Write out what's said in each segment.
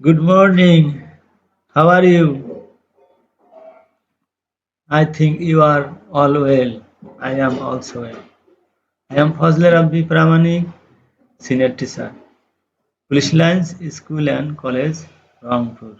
Good morning. How are you? I think you are all well. I am also well. I am Fazler Rabbi Pramanik, Senior Teacher, Police Lines School and College, Rangpur.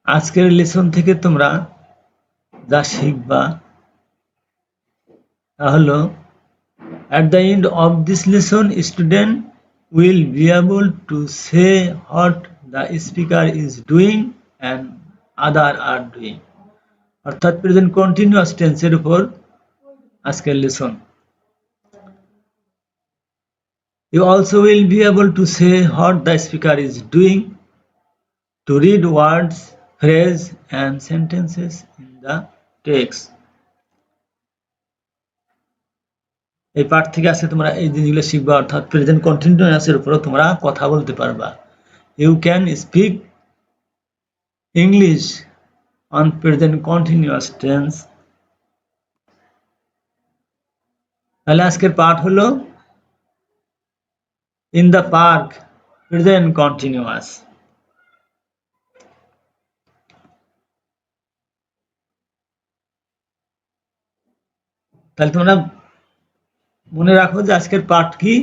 আজকের lesson থেকে তোমরা যা শিখবা তা হলো at the end of this lesson student will be able to say what the speaker is doing and other are doing অর্থাৎ present continuous টেন্সের উপর আজকের lesson You also will be able to say what the speaker is doing, to read words, phrases and sentences in the text. এই পাঠ থেকে আজকে তোমরা এই জিনিসগুলো শিখবা অর্থাৎ প্রেজেন্ট কন্টিনিউয়াসের উপর তোমরা কথা বলতে পারবা You can speak English on present continuous tense. তাহলে আজকের পাঠ হলো In the park, present continuous. তাহলে তোমরা মনে রাখো যে আজকের পাঠ কি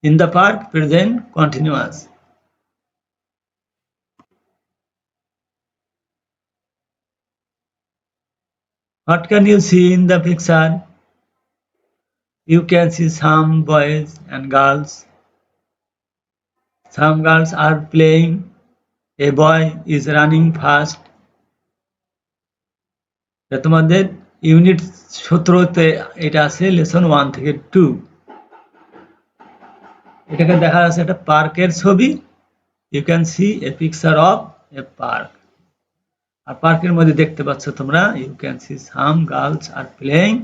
In the park, present continuous. What can you see in the picture? You can see some boys and girls. Some girls are playing. A boy is running fast. তোমাদের unit 17তে এটা আছে লেসন 1 থেকে 2 এটাকে দেখা যাচ্ছে একটা পার্কের ছবি You can see a picture of a park. আর পার্কের মধ্যে দেখতে পাচ্ছ তোমরা You can see some girls are playing.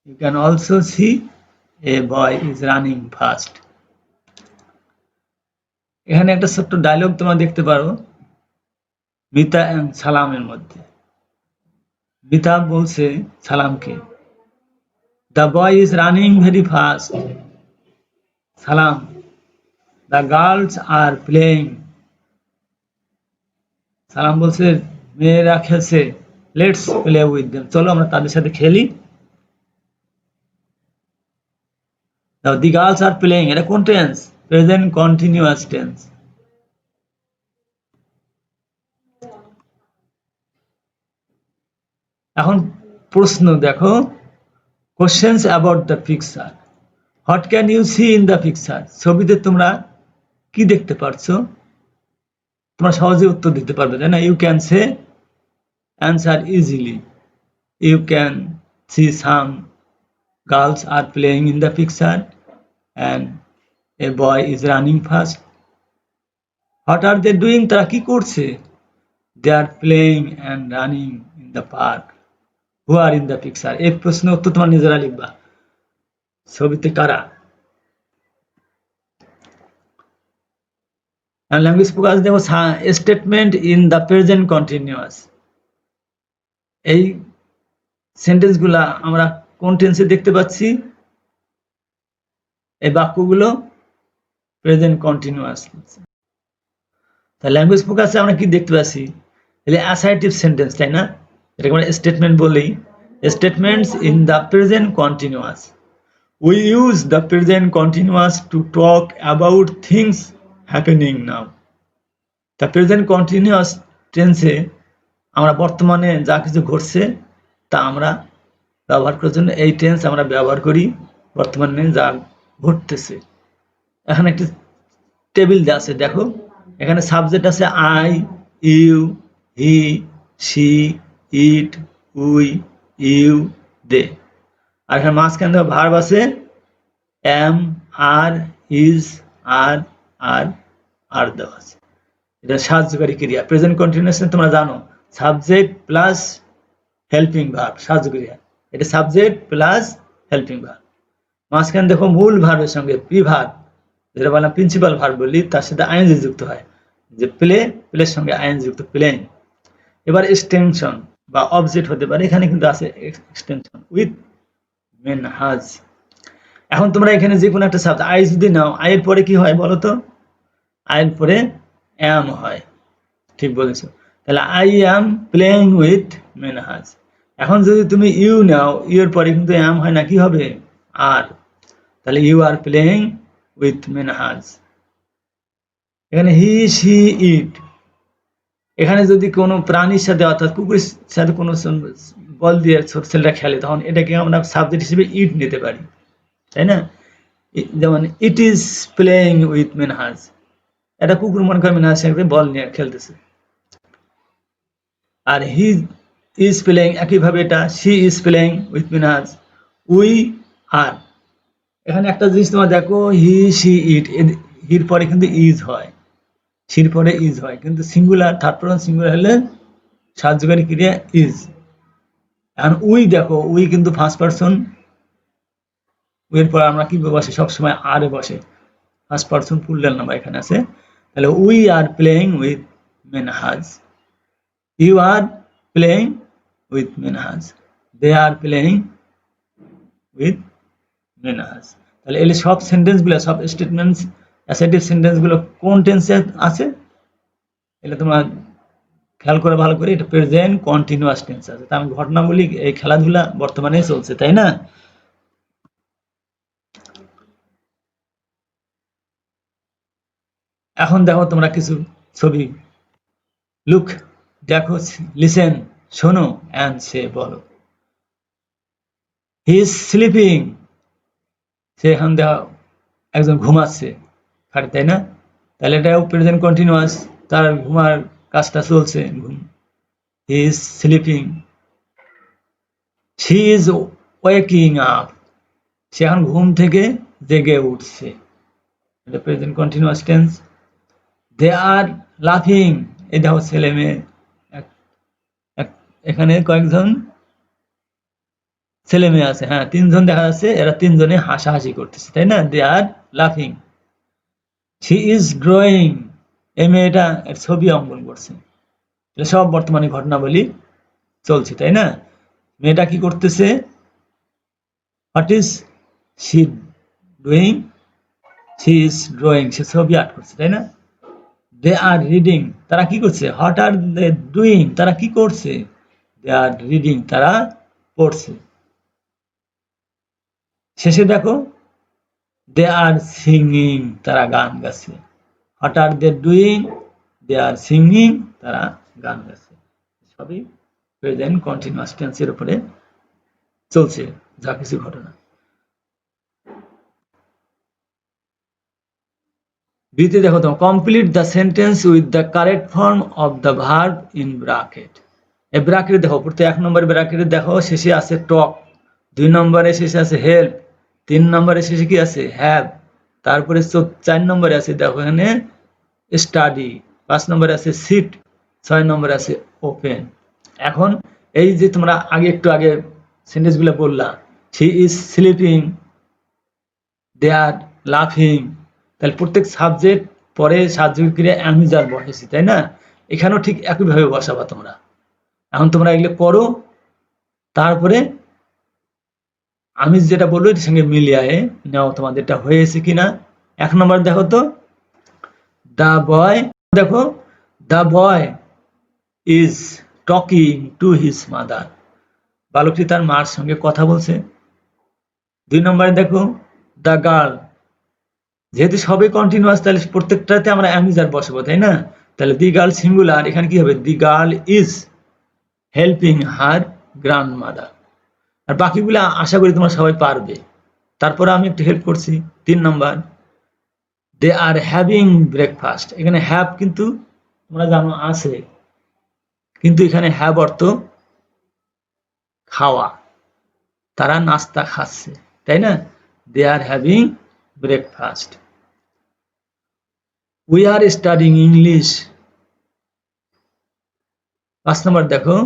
You can also see a boy is running fast. এখানে একটা ছোট্ট ডায়লগ তোমরা দেখতে পারো মিতা এন্ড সালামের মধ্যে মিতা বলছে সালামকে The boy is running very fast. সালাম The girls are playing. সালাম বলছে মেয়েরা খেলছে Let's play with them. চলো আমরা তাদের সাথে খেলি Now the girls are playing. এটা কোন টেন্স প্রেজেন্ট কন্টিনিউয়াস টেন্স এখন প্রশ্ন দেখো Questions about the picture. What can you see in the picture? ছবিতে তোমরা কি দেখতে পারছো তোমরা সহজে উত্তর দিতে পারবে তাই না You can say answer easily. You can see some girls are playing in the picture and a boy is running fast. What are they doing? তারা কি করছে They are playing and running in the park. Who are in the picture? এই প্রশ্নের উত্তর তোমরা নিজেরা লিখবা ছবিতে কারা and language focus দেখো statement in the present continuous এই সেন্টেন্সগুলা আমরা কোন টেন্সে দেখতে পাচ্ছি এই বাক্যগুলো প্রেজেন্ট কন্টিনিউয়াস তাহলে ল্যাঙ্গুয়েজ ফোকাসে আমরা কি দেখতে পাচ্ছি তাহলে অ্যাসার্টিভ সেন্টেন্স তাই না এটাকে আমরা স্টেটমেন্ট বলি statements in the present continuous We use the present continuous to talk about things happening now. The present continuous tense আমরা বর্তমানে যা কিছু ঘটছে তা আমরা ব্যবহার করার জন্য এই টেন্স আমরা ব্যবহার করি বর্তমানে যা ঘটতেছে এখানে একটা টেবিল দেওয়া আছে দেখো এখানে সাবজেক্ট আছে I, you, he, she, it, we, you, they. আর এখানে মাঝখানে দেখো ভার্ব আছে am, are, is, are দেওয়া আছে। এটা সাহায্যকারী ক্রিয়া। প্রেজেন্ট কন্টিনিউয়াস তোমরা জানো সাবজেক্ট প্লাস হেল্পিং ভার্ব, সাহায্যকারী ক্রিয়া। এটা সাবজেক্ট প্লাস হেল্পিং ভার্ব। মাঝখানে দেখো মূল ভার্বের সঙ্গে পি ভার্ব, যেটা বললাম প্রিন্সিপাল ভার্ব বলি, তার সাথে আইএনজি যুক্ত হয়, যে প্লের সঙ্গে আইএনজি যুক্ত, প্লেইং। এবার এক্সটেনশন বা অবজেক্ট হতে পারে, এখানে কিন্তু আছে এক্সটেনশন উইথ মেন হাজ। এখন তোমরা এখানে যে কোনো একটা সাবজেক্ট আই যদি নাও, আই এর পরে কি হয় বলো তো? আই এর পরে অ্যাম হয়, ঠিক বলেছো। তাহলে I am playing with Menhaj. এখন যদি তুমি ইউ নাও, ইউ এর পরে কিন্তু অ্যাম হয় না, কি হবে? আর। তাহলে you R playing with Menhaj. এখানে হি, সি, ইট। এখানে যদি কোনো প্রাণীর সাথে অর্থাৎ কুকুরের সাথে কোনো বল দিয়ে ছোট ছেলেরা খেলে, তখন এটাকে আমরা সাবজেক্ট হিসেবে ইট নিতে পারি, তাই না? যেমন it is playing with Menhaj, এটা কুকুর মনে করে মেনহাজ সাথে বল নিয়ে খেলতেছে। আর হি ইজ প্লেইং একইভাবে এটা she is playing with Minhaj, we are. এখানে একটা জিনিস তোমার দেখো, হি, সি, ইট, হির পরে কিন্তু ইজ হয়, সির পরে ইজ হয়, কিন্তু সিঙ্গুলার থার্ড পারসন সিঙ্গুলার হলে সাহায্যকারী ক্রিয়া ইজ। এখন উই দেখো, উই কিন্তু ফার্স্ট পারসন, উইয়ের পরে আমরা কি বসে সবসময় আরে বসে, ফার্স্ট পারসন প্লুরাল নাম্বার এখানে আছে। তাহলে we are playing with Menhaj, you are playing with Minhaj, they are playing with Minhaj। তাহলে এই সব সেন্টেন্স গুলো, সব স্টেটমেন্টস অ্যাসার্টিভ সেন্টেন্স গুলো কোন টেন্সে আছে? এটা তোমরা খেয়াল করে ভালো করে, এটা প্রেজেন্ট কন্টিনিউয়াস টেন্স আছে। তার ঘটনাবলী, এই খেলাধুলা বর্তমানে চলছে, তাই না? এখন দেখো তোমরা কিছু ছবি, লুক দেখো, লিসেন শোনো, অ্যান্ড সে বলো। হি ইজ স্লিপিং, সে এখন দেখো একজন ঘুমাচ্ছে খাটে, তাই না? তাহলে এটাও প্রেজেন্ট কন্টিনিউয়াস, তার ঘুমার কাজটা চলছে, ঘুম। He is sleeping. She is waking up, সে এখন ঘুম থেকে জেগে উঠছে, এটা present continuous tense. They are লাফিং, এই দেখো ছেলে মেয়ে, এখানে কয়েকজন ছেলে মেয়ে আছে, হ্যাঁ তিনজন দেখা যাচ্ছে, এরা তিনজনে হাসাহাসি করতেছে, তাই না? দে আর লাফিং। শি ইজ ড্রয়িং, এই মেয়েটা ছবি অঙ্কন করছে। সব বর্তমানে ঘটনাবলী চলছে, তাই না? মেয়েটা কি করতেছে? What is she doing? She is drawing, সে ছবি আর্ট করছে, তাই না? দে আর রিডিং, তারা কি করছে? হোয়াট আর দে ডুইং, তারা কি করছে? দে আর রিডিং, তারা পড়ছে। শেষে দেখো, দে আর সিঙ্গিং, তারা গান গাচ্ছে। What are they doing? They are singing, তারা গান গাচ্ছে। সবই প্রেজেন্ট কন্টিনিউয়াস টেন্সের উপরে চলছে যা কিছু ঘটনা। বিতে দেখো তো, complete the sentence with the correct form of the verb in bracket. এই ব্র্যাকেটে দেখো, প্রত্যেক 1 নম্বর ব্র্যাকেটে দেখো শেষে আছে টক, 2 নম্বরে শেষে আছে হেল্প, 3 নম্বরে শেষে কি আছে? হ্যাভ, তারপরে 4 নম্বরে আছে দেখো এখানে স্টাডি, 5 নম্বরে আছে সিট, 6 নম্বরে আছে ওপেন। এখন এই যে তোমরা একটু আগে সেন্টেন্স গুলো বললাম, she is sleeping, they are লাফিং, তাহলে প্রত্যেক সাবজেক্ট পরে সাবজেক্ট ক্রিয়া অ্যামিজার বসেছি, তাই না? এখানেও ঠিক একইভাবে বসাবা তোমরা। এখন তোমরা এগুলো করো, তারপরে আমি যেটা বলবো এর সঙ্গে মিলিয়ে নাও তোমাদের এটা হয়েছে কিনা। 1 নম্বর দেখো তো, দ্য বয়, দেখো the boy is talking to his mother, বালকটি তার মার সঙ্গে কথা বলছে। 2 নম্বরে দেখো দ্য গার্ল, যেহেতু সবই কন্টিনিউয়াস তাহলে প্রত্যেকটাতে আমরা অ্যামিজার বসাবো, তাই না? তাহলে দি গার্ল সিঙ্গুলার, এখানে কি হবে? The girl is helping her grandmother. আর বাকিগুলো আশা করি তোমরা সবাই পারবে। তারপরে আমি একটু হেল্প করছি। 3 নম্বর, দে আর হ্যাভিং ব্রেকফাস্ট, এখানে হ্যাভ কিন্তু তোমরা জানো আছে, কিন্তু এখানে হ্যাভ অর্থ খাওয়া, তারা নাস্তা খাচ্ছে, তাই না? They are having breakfast. We are studying English. 5 নম্বর দেখো,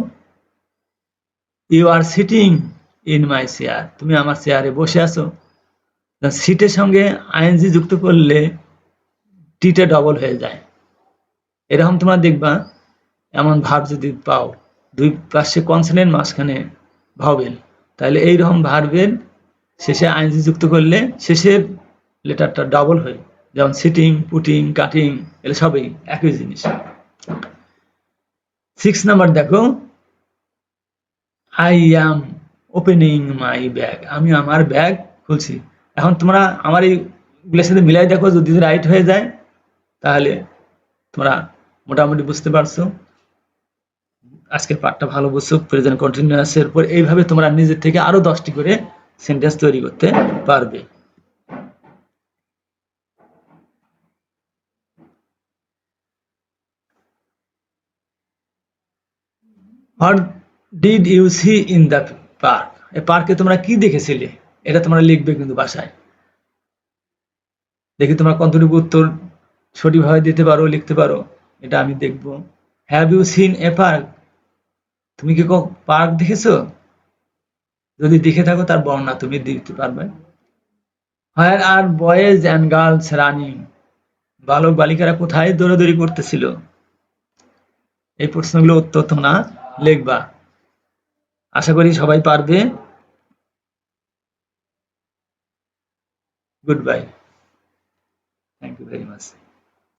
you are sitting in my chair, তুমি আমার চেয়ারে বসে আছো। সিটের সঙ্গে আইএনজি যুক্ত করলে টিটা ডবল হয়ে যায়। এরকম তোমরা দেখবা, এমন ভার্ব যদি পাও, দুই পাশে কনসোনেন্ট, মাঝখানে ভাওয়েল, তাহলে এইরকম ভার্বের শেষে আইএনজি যুক্ত করলে শেষের লেটারটা ডাবল হয়, যেমন সিটিং, পুটিং, কাটিং, এগুলো সবই একই জিনিস। 6 নাম্বার দেখো, I am opening my bag, আমি আমার ব্যাগ খুলছি। এখন তোমরা আমার এইগুলোর সাথে মিলাই দেখো, যদি রাইট হয়ে যায় তাহলে তোমরা মোটামুটি বুঝতে পারছো, আজকের পার্টটা ভালো বুঝছো। প্রেজেন্ট কন্টিনিউয়াসের উপর এইভাবে তোমরা নিজের থেকে আরো 10টি করে সেন্টেন্স তৈরি করতে পারবে। What did you see in the park, এই পার্কে তোমরা কি দেখেছিলে, এটা তোমরা লিখবে কিন্তু বাসায়। দেখি তোমরা কতটুকু উত্তর সঠিকভাবে দিতে পারো, লিখতে পারো, এটা আমি দেখব। Have you seen a park, তুমি কি পার্ক দেখেছো? যদি দেখে থাকো তার বর্ণনা তুমি দিতে পারবে। হোয়ার আর বয়েজ অ্যান্ড গার্লস রানিং, বালক বালিকারা কোথায় দৌড়াদৌড়ি করতেছিল? এই প্রশ্নগুলো উত্তর তোমরা লিখবা। আশা করি সবাই পারবে। Good bye, thank you very much.